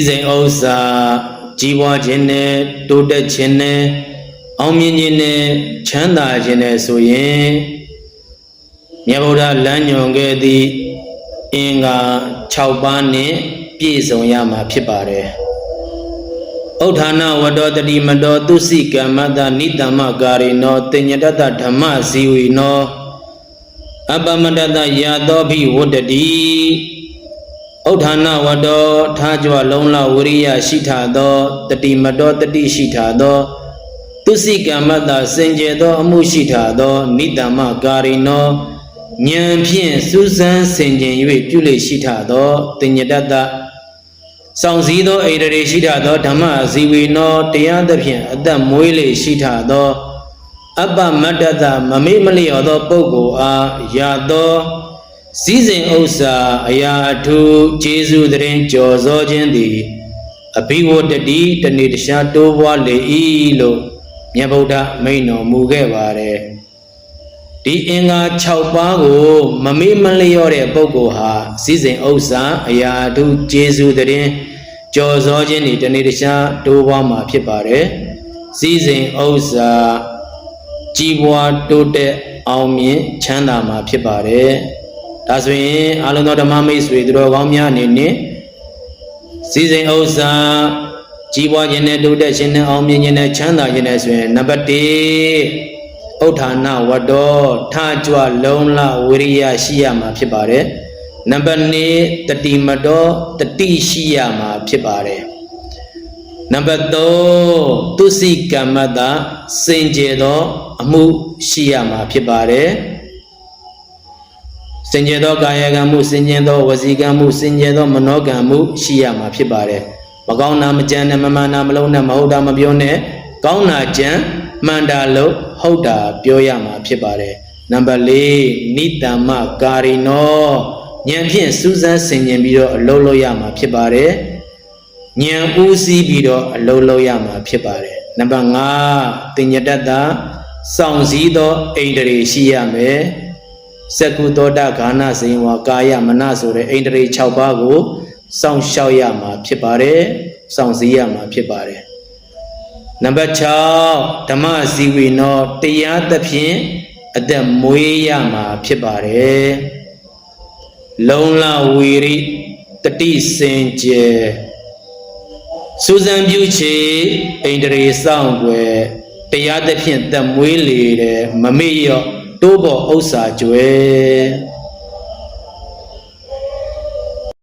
စဉ်ဥစ္စာကြီးပွားခြင်းနဲ့တိုးတက်ခြင်းနဲ့အောင်မြင်ခြင်းနဲ့ချမ်းသာခြင်းနဲ့ဆိုရင်မြတ်ဗုဒ္ဓလမ်းညွှန်ခဲ့သည့်အင်္ဂါ6ပါးနဲ့ပြည့်စုံရမှာဖြစ်ပါတယ်ဥဋ္ဌာဏဝတ္တောတတိမတောသူစိကမ္မတနိတမကာရိနောတင်ညတတဓမ္မဇီဝိနောအပမတတယာတောဘိဝတ္တတိဥဋ္ဌာဏဝတ္တောထားကြွလုံးလဝရိယရှိထသောတတိမတောတတိရှိထသောသူစိကမ္မတစင်ကြယ်သောအမှုရှိထသောနိတမကာရိနောဉာဏ်ဖြင့်စူးစမ်းဆင်ခြင်၍ပြုလေရှိထသောတင်ညတတစောင့်စည်းသောဣန္ဒြေရှိထသောဓမ္မဇီဝေနောတရားသဖြင့်အသက်မွေးလေရှိထသောအပ္ပမတ္တတမမေ့မလျော်သောပုဂ္ဂိုလ်အားရသောစည်းစိမ်ဥစ္စာအရာအထူးကျေးဇူးတရင်ကြော်စောခြင်းသည်အဘိဝတ္တတိတနေ့တခြားတိုးပွားလေ၏လို့မြတ်ဗုဒ္ဓမိန့်တော်မူခဲ့ပါတယ်ဒီအင်္ဂါ6ပါးကိုမမေ့မလျော့တဲ့ပုဂ္ဂိုလ်ဟာစည်းစိမ်ဥစ္စာအရာအထူးကျေးဇူးတရင်ကြော်စောခြင်းသည်တနေ့တခြားတိုးပွားမှာဖြစ်ပါတယ်စည်းစိမ်ဥစ္စာကြီးပွားတိုးတက်အောင်မြင်ချမ်းသာမှာဖြစ်ပါတယ်ဒါဆိုရင်အလုံးသောဓမ္မမိတ်ဆွေသူတော်ကောင်းများအနေနဲ့စည်းစိမ်ဥစ္စာကြီးပွားခြင်းနဲ့တိုးတက်ခြင်းနဲ့အောင်မြင်ခြင်းနဲ့ချမ်းသာခြင်းနဲ့ဆိုရင်နံပါတ်1ဥဋ္ဌာဏဝတ္တောထားကြွလုံးလဝိရိယရှိရမှာဖြစ်ပါတယ်နံပါတ်2တတိမတောတတိရှိရမှာဖြစ်ပါတယ်နံပါတ်3သူစိကမ္မတစင်ကြယ်သောအမှုရှိရမှာဖြစ်ပါတယ်စင်ကြယ်သောကာယကံမှုစင်ကြယ်သောဝစီကံမှုစင်ကြယ်သောမနောကံမှုရှိရမှာဖြစ်ပါတယ်မကောင်းတာမကြံနဲ့မမှန်တာမလုံးနဲ့မဟုတ်တာမပြောနဲ့ကောင်းတာကြံမှန်တာလို့ဟုတ်တာပြောရမှာဖြစ်ပါတယ်နံပါတ်4နိတ္တမကာရိနောဉာဏ်ဖြင့်စူးစမ်းဆင်ခြင်ပြီးတော့အလုံးလို့ရမှာဖြစ်ပါတယ်ဉာဏ်ဦးစီးပြီးတော့အလုံးလို့ရမှာဖြစ်ပါတယ်နံပါတ်5တင်ညတတစောင့်စည်းသောဣန္ဒြေရှိရမယ်စက္ကုသောတဂါနဇိဝါကာယမနဆိုတဲ့ဣန္ဒြေ6ပါးကိုစောင့်ရှောက်ရမှာဖြစ်ပါတယ်စောင့်စည်းရမှာဖြစ်ပါတယ်နံပါတ်6ဓမ္မဇီဝေနောတရားသဖြင့်အသက်မွေးရမှာဖြစ်ပါတယ်လုံလဝီရိတတိစင်ကြယ်စူဇံပြုချေဣန္ဒြေဆောင်ွယ်တရားသဖြင့်သက်မွေးလေတယ်မမေ့ရောတိုးပေါ်ဥစ္စာကျွဲ